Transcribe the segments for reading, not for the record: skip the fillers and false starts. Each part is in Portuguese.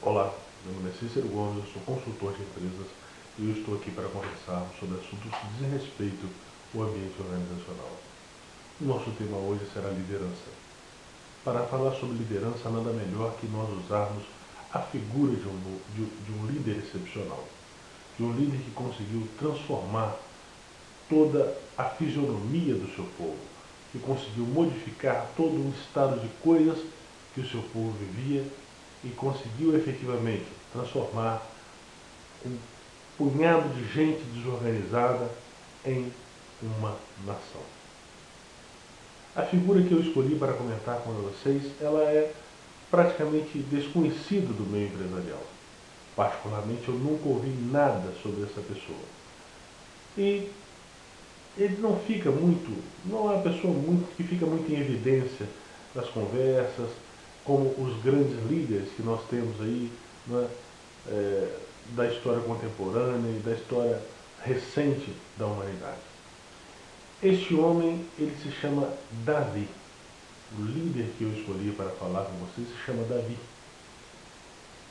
Olá, meu nome é Cícero Gomes, eu sou consultor de empresas e eu estou aqui para conversarmos sobre assuntos que dizem respeito ao ambiente organizacional. O nosso tema hoje será liderança. Para falar sobre liderança, nada melhor que nós usarmos a figura de um líder excepcional, de um líder que conseguiu transformar toda a fisionomia do seu povo, que conseguiu modificar todo um estado de coisas que o seu povo vivia e conseguiu efetivamente transformar um punhado de gente desorganizada em uma nação. A figura que eu escolhi para comentar com vocês, ela é praticamente desconhecida do meio empresarial. Particularmente, eu nunca ouvi nada sobre essa pessoa. E ele não é uma pessoa que fica muito em evidência nas conversas, como os grandes líderes que nós temos aí, né, da história contemporânea e da história recente da humanidade. Este homem, ele se chama Davi. O líder que eu escolhi para falar com vocês se chama Davi.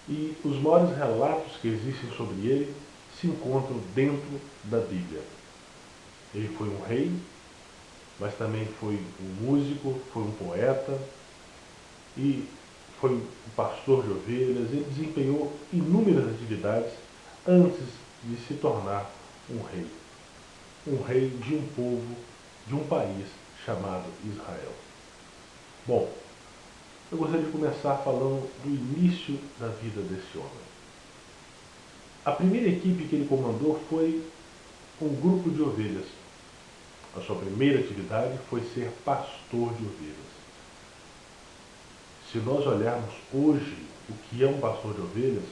E os maiores relatos que existem sobre ele se encontram dentro da Bíblia. Ele foi um rei, mas também foi um músico, foi um poeta e foi um pastor de ovelhas. Ele desempenhou inúmeras atividades antes de se tornar um rei. Um rei de um povo, de um país chamado Israel. Bom, eu gostaria de começar falando do início da vida desse homem. A primeira equipe que ele comandou foi um grupo de ovelhas. A sua primeira atividade foi ser pastor de ovelhas. Se nós olharmos hoje o que é um pastor de ovelhas,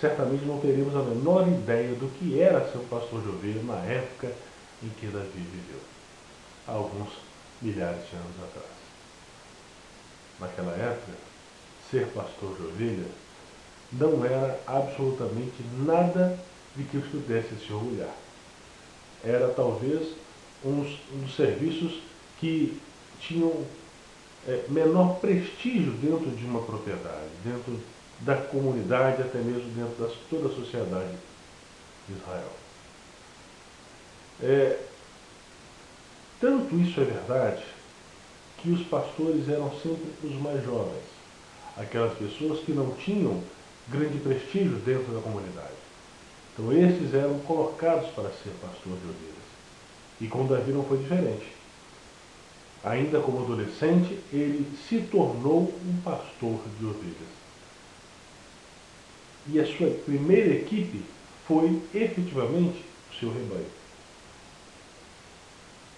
certamente não teremos a menor ideia do que era ser um pastor de ovelhas na época em que Davi viveu, há alguns milhares de anos atrás. Naquela época, ser pastor de ovelha não era absolutamente nada de que os pudesse se orgulhar. Era talvez um dos serviços que tinham menor prestígio dentro de uma propriedade, dentro da comunidade, até mesmo dentro de toda a sociedade de Israel. Tanto isso é verdade que os pastores eram sempre os mais jovens, aquelas pessoas que não tinham grande prestígio dentro da comunidade. Então esses eram colocados para ser pastor de ovelhas. E com Davi não foi diferente. Ainda como adolescente, ele se tornou um pastor de ovelhas. E a sua primeira equipe foi efetivamente o seu rebanho.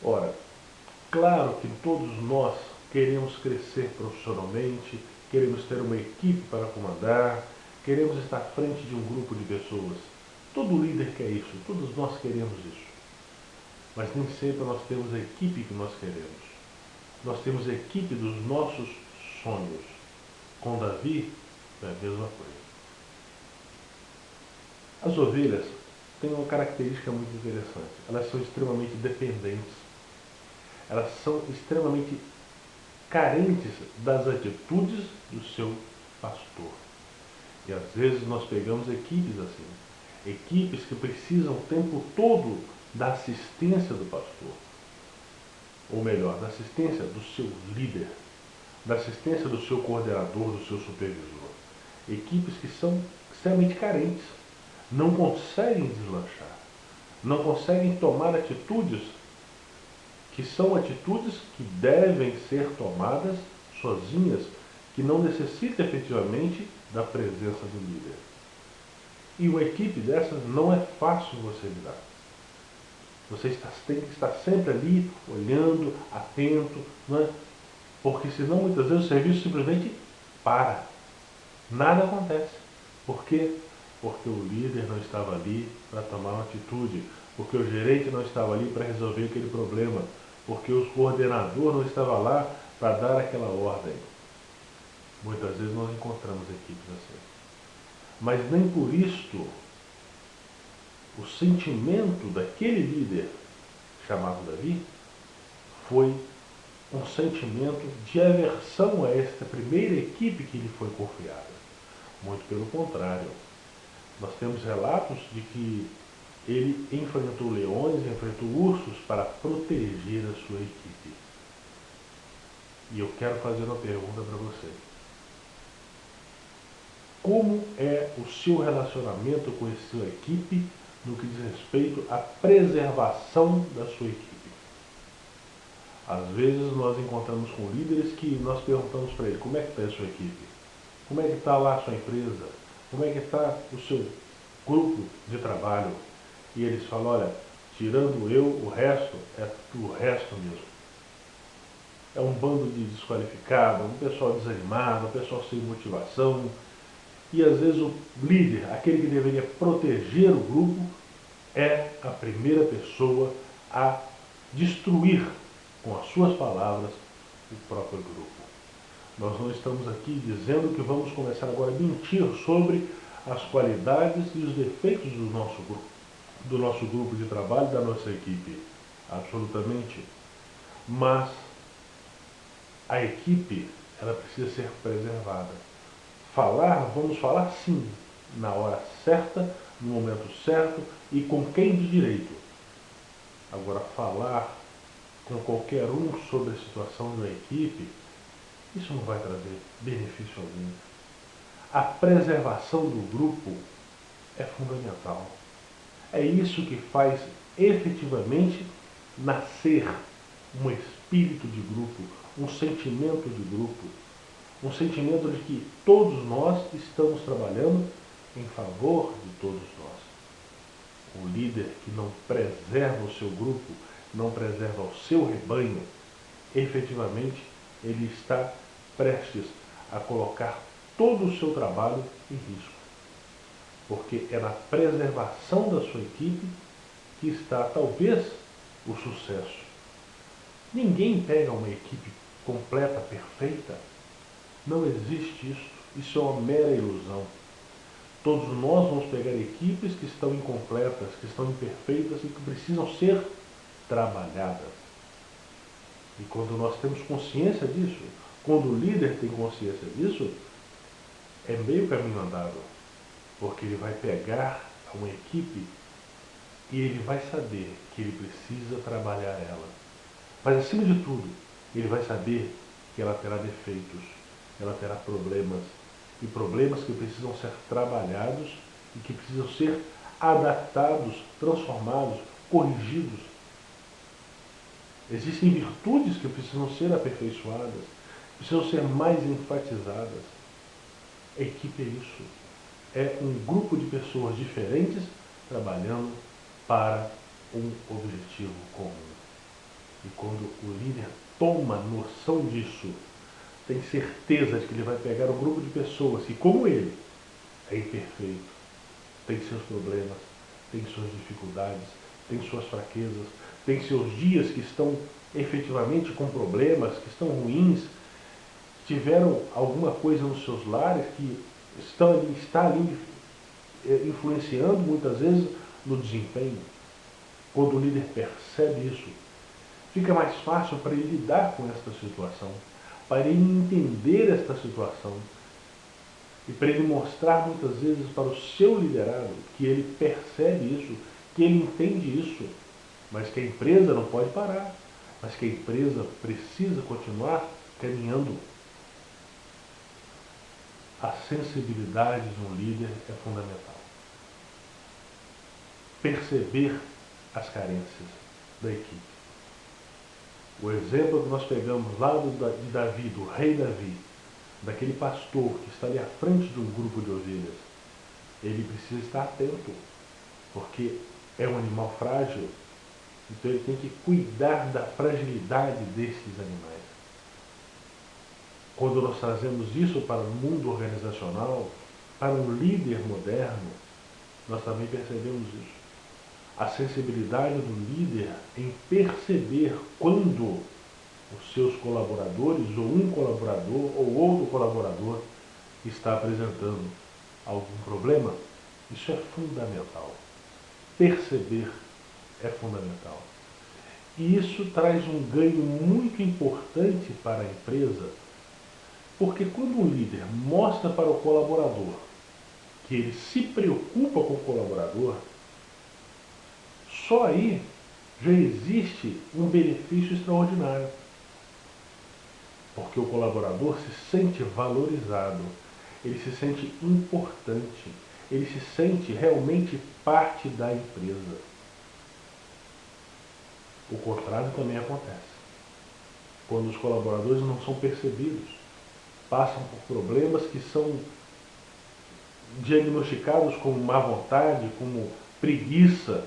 Ora, claro que todos nós queremos crescer profissionalmente, queremos ter uma equipe para comandar, queremos estar à frente de um grupo de pessoas. Todo líder quer isso, todos nós queremos isso. Mas nem sempre nós temos a equipe que nós queremos. Nós temos a equipe dos nossos sonhos. Com Davi, é a mesma coisa. As ovelhas têm uma característica muito interessante. Elas são extremamente dependentes. Elas são extremamente carentes das atitudes do seu pastor. E às vezes nós pegamos equipes assim. Equipes que precisam o tempo todo da assistência do pastor. Ou melhor, da assistência do seu líder, da assistência do seu coordenador, do seu supervisor. Equipes que são extremamente carentes, não conseguem deslanchar, não conseguem tomar atitudes que são atitudes que devem ser tomadas sozinhas, que não necessitam efetivamente da presença do líder. E uma equipe dessas não é fácil você lidar. Você tem que estar sempre ali, olhando, atento, não é? Porque senão muitas vezes o serviço simplesmente para. Nada acontece. Por quê? Porque o líder não estava ali para tomar uma atitude, porque o gerente não estava ali para resolver aquele problema, porque o coordenador não estava lá para dar aquela ordem. Muitas vezes nós encontramos equipes assim. Mas nem por isto o sentimento daquele líder, chamado Davi, foi um sentimento de aversão a esta primeira equipe que lhe foi confiada. Muito pelo contrário. Nós temos relatos de que ele enfrentou leões, enfrentou ursos para proteger a sua equipe. E eu quero fazer uma pergunta para você. Como é o seu relacionamento com a sua equipe no que diz respeito à preservação da sua equipe? Às vezes nós encontramos com líderes que nós perguntamos para ele, como é que está a sua equipe? Como é que está lá a sua empresa? Como é que está o seu grupo de trabalho? E eles falam, olha, tirando eu, o resto é o resto mesmo. É um bando de desqualificado, um pessoal desanimado, um pessoal sem motivação. E às vezes o líder, aquele que deveria proteger o grupo, é a primeira pessoa a destruir com as suas palavras o próprio grupo. Nós não estamos aqui dizendo que vamos começar agora a mentir sobre as qualidades e os defeitos do nosso grupo de trabalho, da nossa equipe. Absolutamente. Mas a equipe, ela precisa ser preservada. Vamos falar sim, na hora certa, no momento certo e com quem de direito. Agora, falar com qualquer um sobre a situação de uma equipe, isso não vai trazer benefício algum. A preservação do grupo é fundamental. É isso que faz efetivamente nascer um espírito de grupo, um sentimento de grupo, um sentimento de que todos nós estamos trabalhando em favor de todos nós. O líder que não preserva o seu grupo, não preserva o seu rebanho, efetivamente ele está prestes a colocar todo o seu trabalho em risco. Porque é na preservação da sua equipe que está, talvez, o sucesso. Ninguém pega uma equipe completa, perfeita. Não existe isso. Isso é uma mera ilusão. Todos nós vamos pegar equipes que estão incompletas, que estão imperfeitas e que precisam ser trabalhadas. E quando nós temos consciência disso, quando o líder tem consciência disso, é meio caminho andado. Porque ele vai pegar uma equipe e ele vai saber que ele precisa trabalhar ela. Mas, acima de tudo, ele vai saber que ela terá defeitos, ela terá problemas, e problemas que precisam ser trabalhados e que precisam ser adaptados, transformados, corrigidos. Existem virtudes que precisam ser aperfeiçoadas, precisam ser mais enfatizadas. A equipe é isso. É um grupo de pessoas diferentes trabalhando para um objetivo comum. E quando o líder toma noção disso, tem certeza de que ele vai pegar um grupo de pessoas que, como ele, é imperfeito, tem seus problemas, tem suas dificuldades, tem suas fraquezas, tem seus dias que estão efetivamente com problemas, que estão ruins, tiveram alguma coisa nos seus lares que está ali influenciando muitas vezes no desempenho. Quando o líder percebe isso, fica mais fácil para ele lidar com esta situação, para ele entender esta situação e para ele mostrar muitas vezes para o seu liderado que ele percebe isso, que ele entende isso, mas que a empresa não pode parar, mas que a empresa precisa continuar caminhando. A sensibilidade de um líder é fundamental. Perceber as carências da equipe. O exemplo que nós pegamos lá de Davi, do rei Davi, daquele pastor que está ali à frente de um grupo de ovelhas, ele precisa estar atento, porque é um animal frágil, então ele tem que cuidar da fragilidade desses animais. Quando nós trazemos isso para o mundo organizacional, para um líder moderno, nós também percebemos isso. A sensibilidade do líder em perceber quando os seus colaboradores, ou um colaborador, ou outro colaborador, está apresentando algum problema, isso é fundamental. Perceber é fundamental. E isso traz um ganho muito importante para a empresa, porque quando um líder mostra para o colaborador que ele se preocupa com o colaborador, só aí já existe um benefício extraordinário. Porque o colaborador se sente valorizado, ele se sente importante, ele se sente realmente parte da empresa. O contrário também acontece. Quando os colaboradores não são percebidos, passam por problemas que são diagnosticados como má vontade, como preguiça,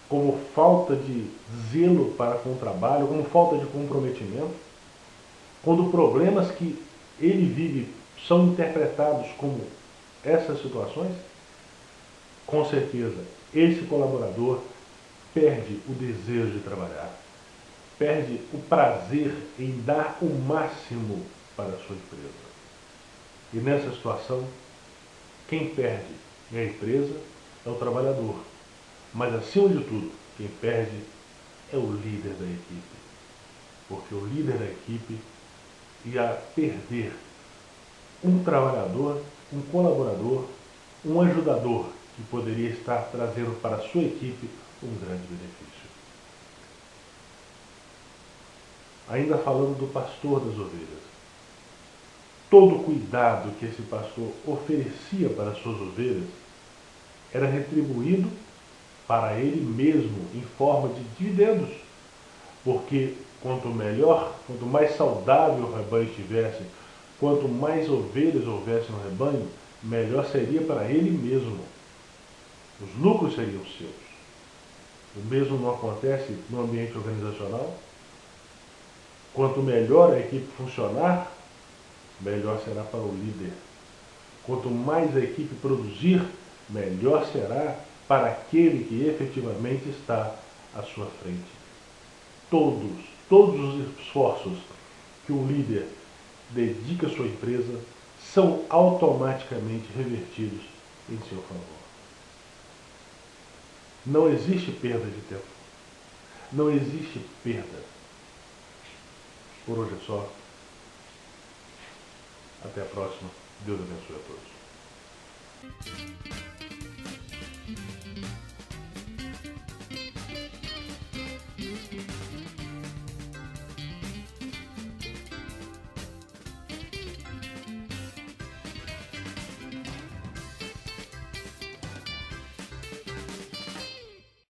como falta de zelo para com o trabalho, como falta de comprometimento, quando problemas que ele vive são interpretados como essas situações, com certeza esse colaborador perde o desejo de trabalhar, perde o prazer em dar o máximo para a sua empresa. E nessa situação, quem perde é a empresa, é o trabalhador. Mas, acima de tudo, quem perde é o líder da equipe. Porque o líder da equipe ia perder um trabalhador, um colaborador, um ajudador que poderia estar trazendo para a sua equipe um grande benefício. Ainda falando do pastor das ovelhas. Todo o cuidado que esse pastor oferecia para as suas ovelhas era retribuído para ele mesmo em forma de dividendos. Porque quanto melhor, quanto mais saudável o rebanho estivesse, quanto mais ovelhas houvesse no rebanho, melhor seria para ele mesmo. Os lucros seriam seus. O mesmo não acontece no ambiente organizacional. Quanto melhor a equipe funcionar, melhor será para o líder. Quanto mais a equipe produzir, melhor será para aquele que efetivamente está à sua frente. Todos os esforços que um líder dedica à sua empresa são automaticamente revertidos em seu favor. Não existe perda de tempo. Não existe perda. Por hoje é só. Até a próxima. Deus abençoe a todos.